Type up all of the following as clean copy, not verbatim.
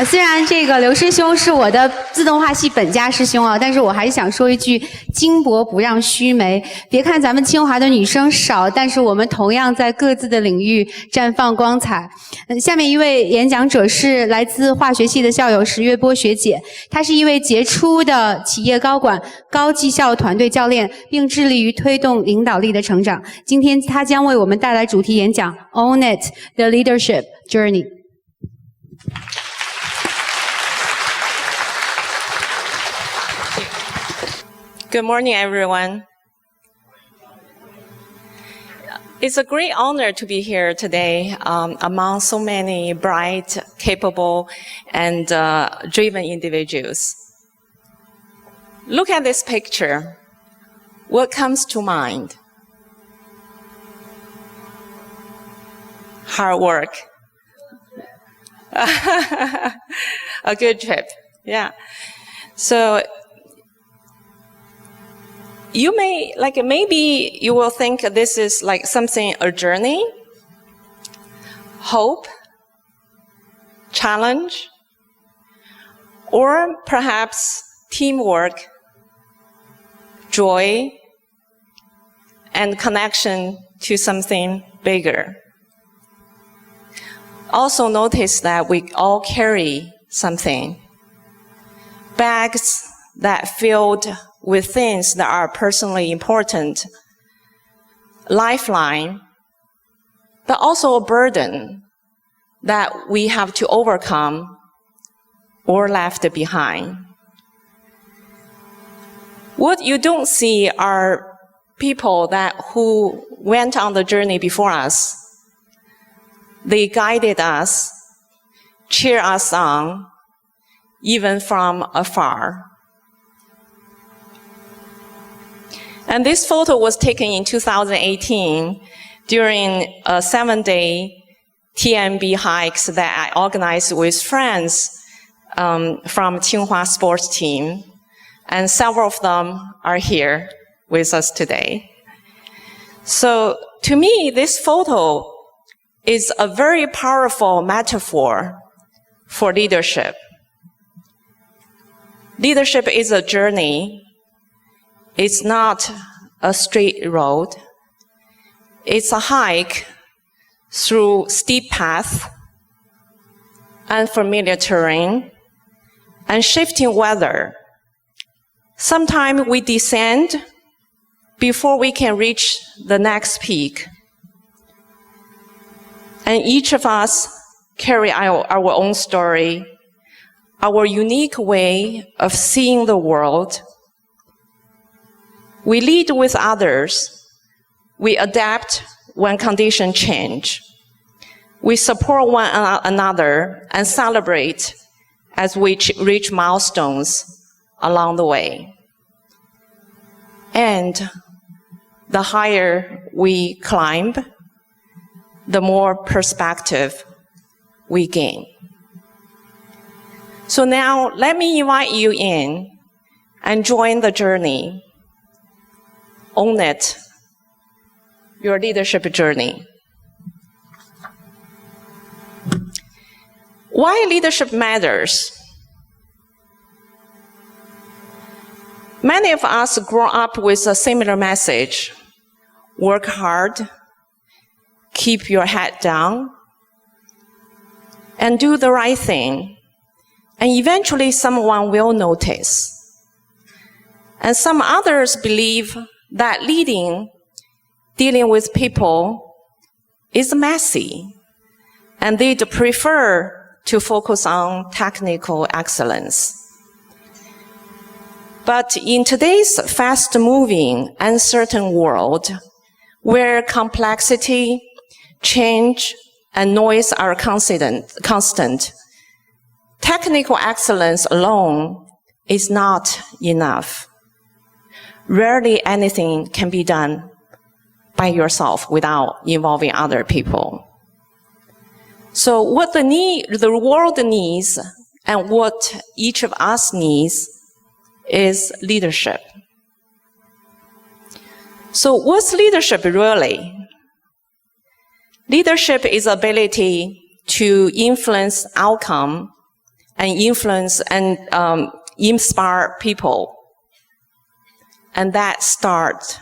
虽然这个刘师兄是我的自动化系本家师兄啊，但是我还是想说一句：巾帼不让须眉。别看咱们清华的女生少，但是我们同样在各自的领域绽放光彩。下面一位演讲者是来自化学系的校友史月波学姐，她是一位杰出的企业高管、高绩效团队教练，并致力于推动领导力的成长。今天她将为我们带来主题演讲 Own It: The Leadership Journey。Good morning, everyone. It's a great honor to be here today among so many bright, capable, and driven individuals. Look at this picture. What comes to mind? Hard work. A good trip. Yeah. So, maybe you will think this is like something, a journey, hope, challenge, or perhaps teamwork, joy, and connection to something bigger. Also notice that we all carry something. Bags that filled with things that are personally important, lifeline, but also a burden that we have to overcome or left behind. What you don't see are people who went on the journey before us. They guided us, cheer us on, even from afar. And this photo was taken in 2018 during a 7-day TMB hikes that I organized with friends from Tsinghua sports team. And several of them are here with us today. So to me, this photo is a very powerful metaphor for leadership. Leadership is a journey. It's not a straight road. It's a hike through steep paths, unfamiliar terrain, and shifting weather. Sometimes we descend before we can reach the next peak. And each of us carry our own story, our unique way of seeing the world. We lead with others. We adapt when conditions change. We support one another and celebrate as we reach milestones along the way. And the higher we climb, the more perspective we gain. So now let me invite you in and join the journey. Own it, your leadership journey. Why leadership matters? Many of us grow up with a similar message. Work hard, keep your head down, and do the right thing. And eventually someone will notice. And some others believe that dealing with people, is messy, and they'd prefer to focus on technical excellence. But in today's fast-moving, uncertain world, where complexity, change, and noise are constant, technical excellence alone is not enough. Rarely anything can be done by yourself without involving other people. So what the world needs and what each of us needs is leadership. So what's leadership really? Leadership is ability to influence outcome and influence and inspire people. And that starts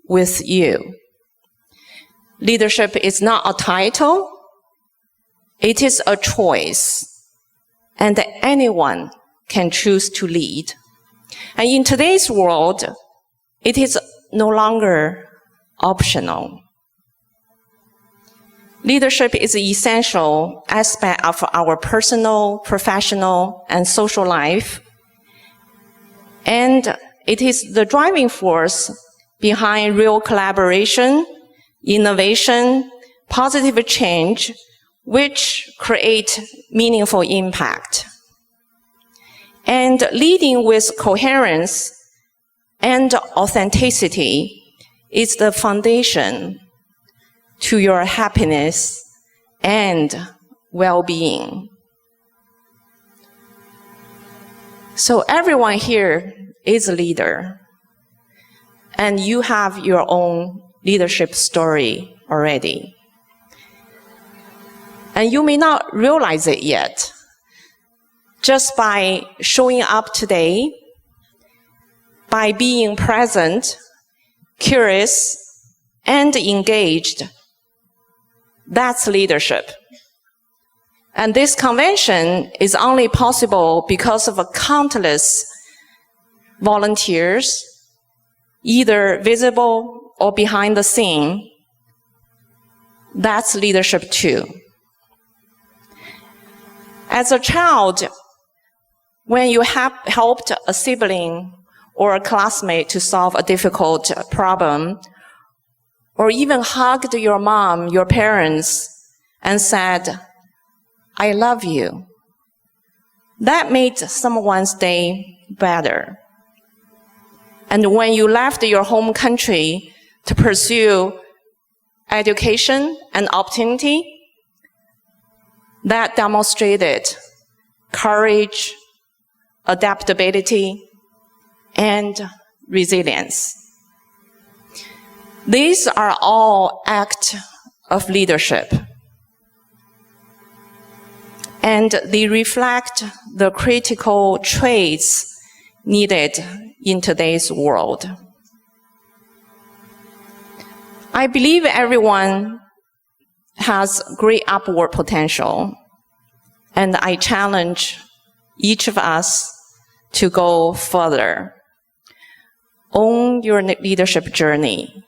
with you. Leadership is not a title. It is a choice. And anyone can choose to lead. And in today's world, it is no longer optional. Leadership is an essential aspect of our personal, professional, and social life. And it is the driving force behind real collaboration, innovation, positive change, which create meaningful impact. And leading with coherence and authenticity is the foundation to your happiness and well-being. So everyone here is a leader, and you have your own leadership story already. And you may not realize it yet. Just by showing up today, by being present, curious, and engaged, that's leadership. And this convention is only possible because of countless volunteers, either visible or behind the scene. That's leadership too. As a child, when you helped a sibling or a classmate to solve a difficult problem, or even hugged your mom, your parents, and said, "I love you," that made someone's day better. And when you left your home country to pursue education and opportunity, that demonstrated courage, adaptability, and resilience. These are all acts of leadership. And they reflect the critical traits needed in today's world. I believe everyone has great upward potential, and I challenge each of us to go further. Own your leadership journey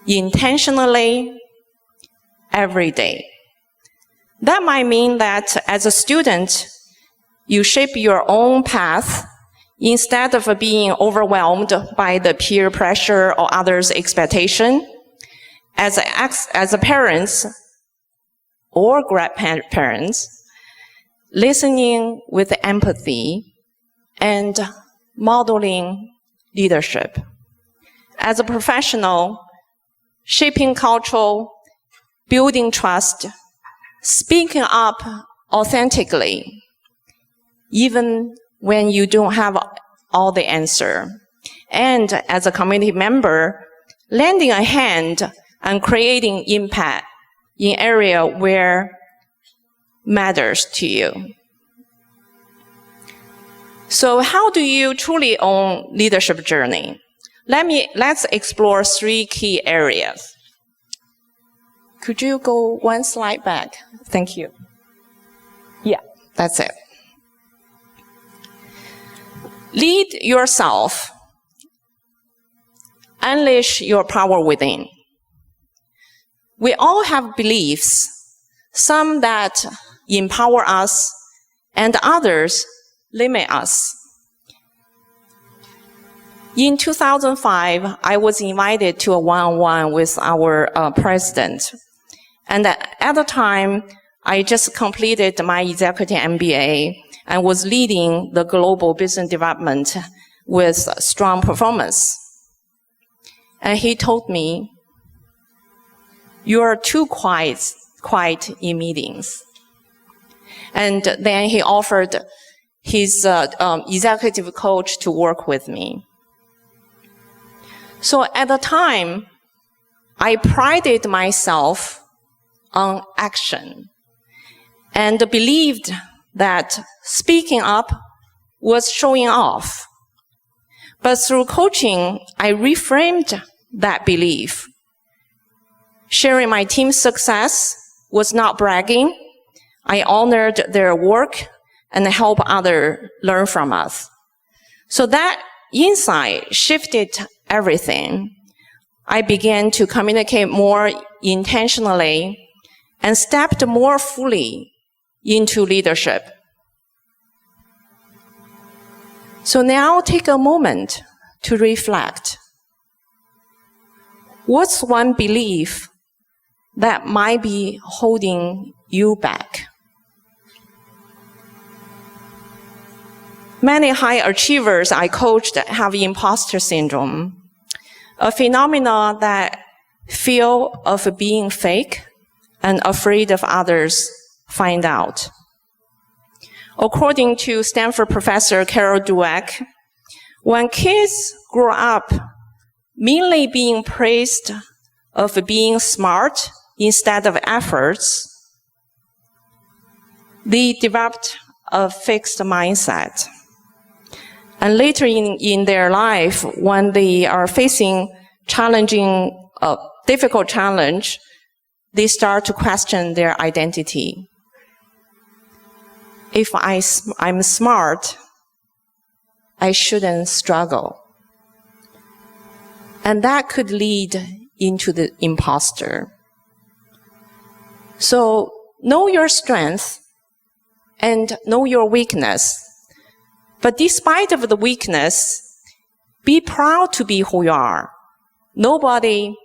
intentionally every day. That might mean that as a student, you shape your own path instead of being overwhelmed by the peer pressure or others' expectation. As a parents or grandparents, listening with empathy and modeling leadership. As a professional, shaping culture, building trust, speaking up authentically, even when you don't have all the answer. And as a community member, lending a hand and creating impact in area where matters to you. So how do you truly own leadership journey? Let's explore 3 key areas. Could you go 1 slide back? Thank you. Yeah, that's it. Lead yourself. Unleash your power within. We all have beliefs, some that empower us and others limit us. In 2005, I was invited to a one-on-one with our president. And at the time, I just completed my executive MBA and was leading the global business development with strong performance. And he told me, "You are too quiet in meetings." And then he offered his executive coach to work with me. So at the time, I prided myself on action and believed that speaking up was showing off. But through coaching, I reframed that belief. Sharing my team's success was not bragging. I honored their work and helped others learn from us. So that insight shifted everything. I began to communicate more intentionally and stepped more fully into leadership. So now take a moment to reflect. What's one belief that might be holding you back? Many high achievers I coached have imposter syndrome, a phenomenon that feel of being fake and afraid of others find out. According to Stanford professor Carol Dweck, when kids grow up mainly being praised of being smart instead of efforts, they developed a fixed mindset. And later in their life, when they are facing difficult challenge, they start to question their identity. If I'm smart, I shouldn't struggle. And that could lead into the imposter. So know your strength and know your weakness. But despite of the weakness, be proud to be who you are. Nobody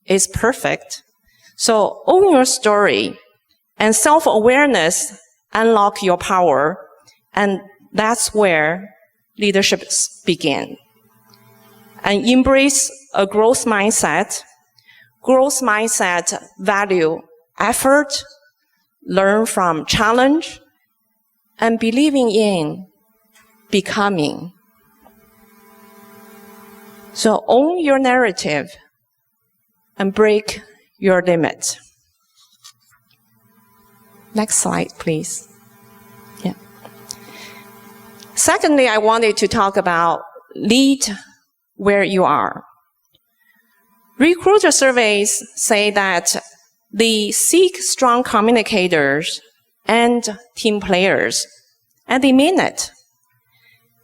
is perfect. So own your story, and self-awareness unlock your power, and that's where leadership begins. And embrace a growth mindset. Growth mindset value effort, learn from challenge, and believing in becoming. So own your narrative and break your limits. Next slide, please. Yeah. Secondly, I wanted to talk about lead where you are. Recruiter surveys say that they seek strong communicators and team players, and they mean it.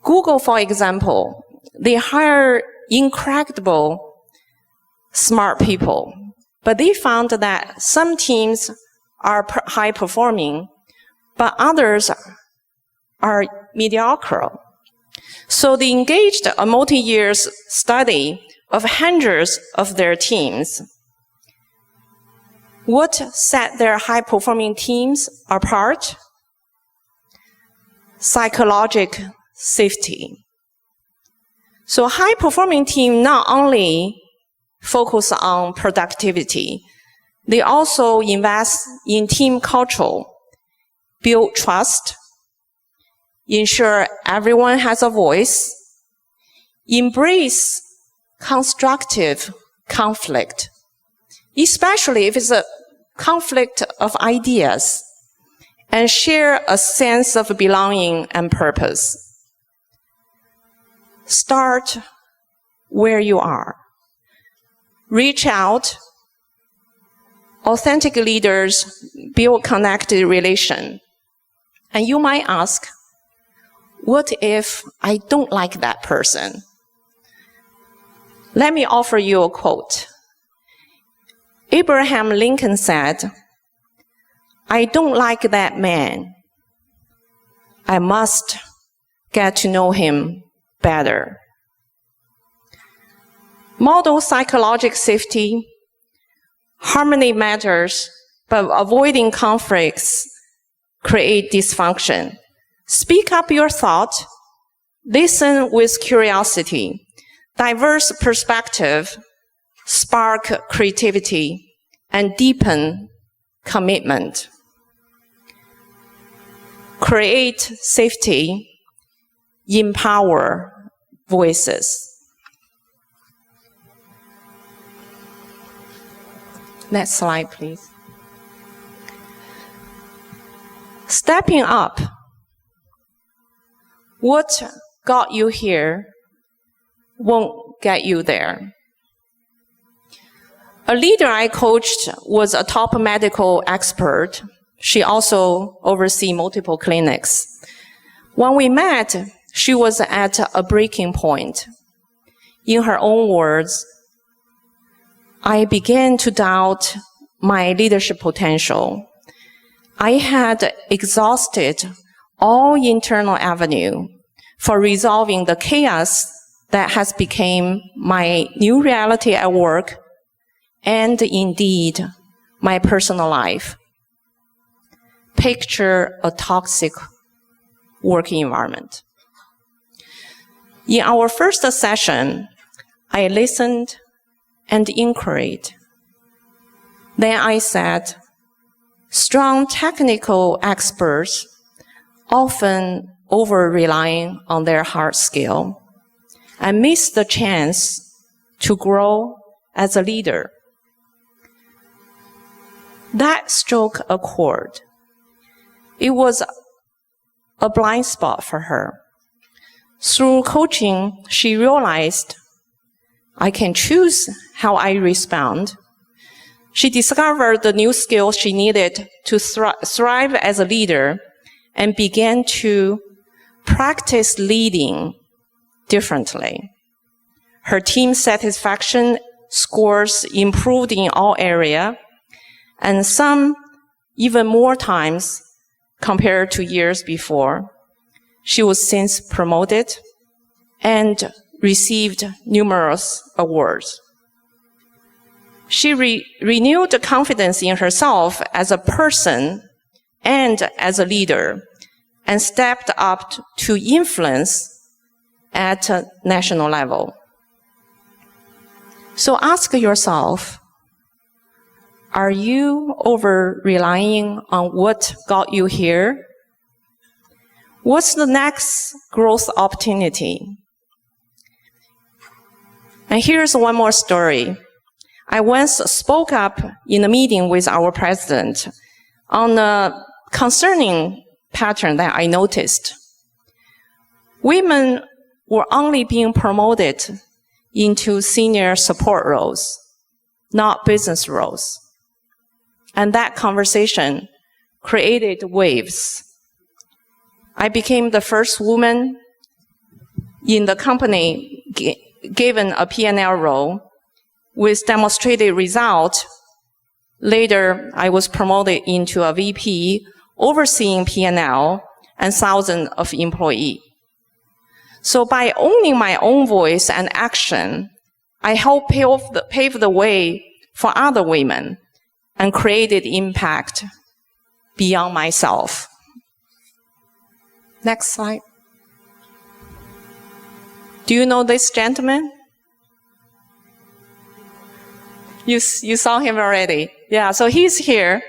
Google, for example, they hire incredible smart people, but they found that some teams are high performing, but others are mediocre. So they engaged a multi-year study of hundreds of their teams. What set their high-performing teams apart? Psychological safety. So high-performing teams not only focus on productivity, they also invest in team culture, build trust, ensure everyone has a voice, embrace constructive conflict, especially if it's a conflict of ideas, and share a sense of belonging and purpose. Start where you are. Reach out. Authentic leaders build connected relation. And you might ask, what if I don't like that person? Let me offer you a quote. Abraham Lincoln said, I don't like that man. I must get to know him better. Model psychological safety. Harmony matters, but avoiding conflicts create dysfunction. Speak up your thought. Listen with curiosity. Diverse perspective spark creativity and deepen commitment. Create safety. Empower voices. Next slide, please. Stepping up What got you here won't get you there. A leader I coached was a top medical expert. She also oversees multiple clinics. When we met, she was at a breaking point. In her own words, I began to doubt my leadership potential. I had exhausted all internal avenue for resolving the chaos that has become my new reality at work and indeed my personal life. Picture a toxic working environment. In our first session, I listened and inquired. Then I said, strong technical experts often over-relying on their hard skill and miss the chance to grow as a leader. That struck a chord. It was a blind spot for her. Through coaching, she realized I can choose how I respond. She discovered the new skills she needed to thrive as a leader and began to practice leading differently. Her team satisfaction scores improved in all areas, and some even more times compared to years before. She was since promoted and received numerous awards. She renewed confidence in herself as a person and as a leader, and stepped up to influence at a national level. So ask yourself, are you over-relying on what got you here? What's the next growth opportunity? And here's one more story. I once spoke up in a meeting with our president on a concerning pattern that I noticed. Women were only being promoted into senior support roles, not business roles. And that conversation created waves. I became the first woman in the company given a P&L role with demonstrated result. Later, I was promoted into a VP overseeing P&L and thousands of employees. So by owning my own voice and action, I helped pave the way for other women and created impact beyond myself. Next slide. Do you know this gentleman? You saw him already. Yeah, so he's here,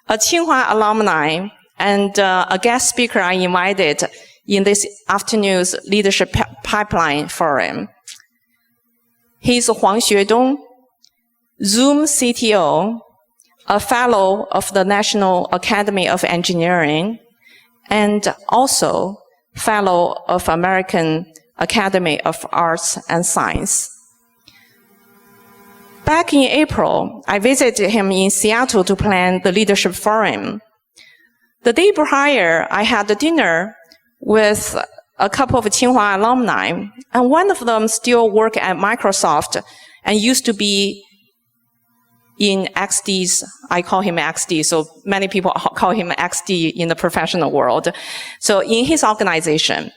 a Tsinghua alumni and a guest speaker I invited in this afternoon's Leadership Pipeline Forum. He's Huang Xuedong, Zoom CTO, a fellow of the National Academy of Engineering, and also fellow of American Academy of Arts and Science. Back in April, I visited him in Seattle to plan the Leadership Forum. The day prior, I had a dinner with a couple of Tsinghua alumni, and one of them still works at Microsoft and used to be in XD's, I call him XD, so many people call him XD in the professional world. So in his organization,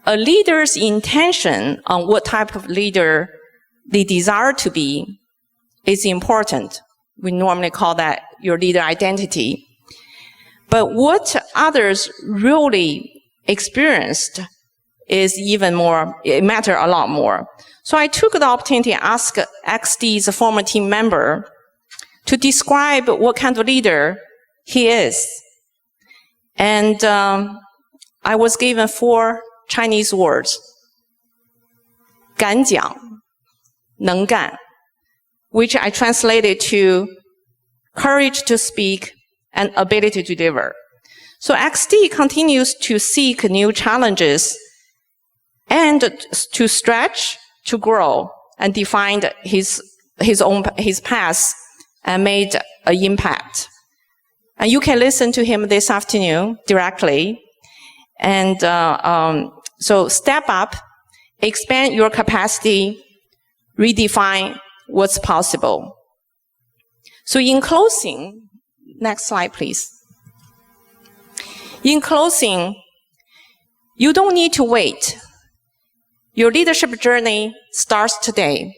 a leader's intention on what type of leader they desire to be is important. We normally call that your leader identity. But what others really experienced is even more, it matters a lot more. So I took the opportunity to ask XD's former team member to describe what kind of leader he is. And I was given 4 Chinese words. 敢讲, 能干, which I translated to courage to speak and ability to deliver. So XD continues to seek new challenges and to stretch, to grow, and define his path and made an impact. And you can listen to him this afternoon directly. And so step up, expand your capacity, redefine what's possible. So in closing, next slide, please. In closing, you don't need to wait. Your leadership journey starts today,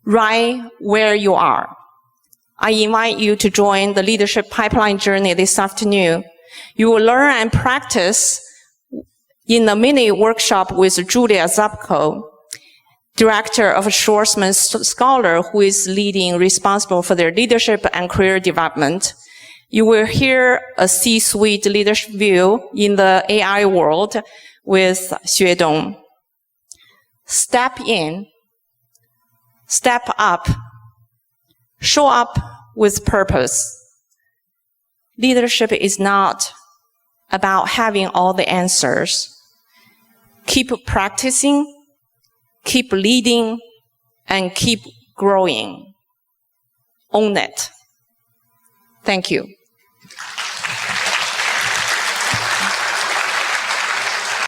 right where you are. I invite you to join the Leadership Pipeline Journey this afternoon. You will learn and practice in a mini workshop with Julia Zapko, director of Schwarzman Scholar, who is responsible for their leadership and career development. You will hear a C-suite leadership view in the AI world with Xue Dong. Step in, step up, show up with purpose. Leadership is not about having all the answers. Keep practicing, keep leading, and keep growing. Own it. Thank you.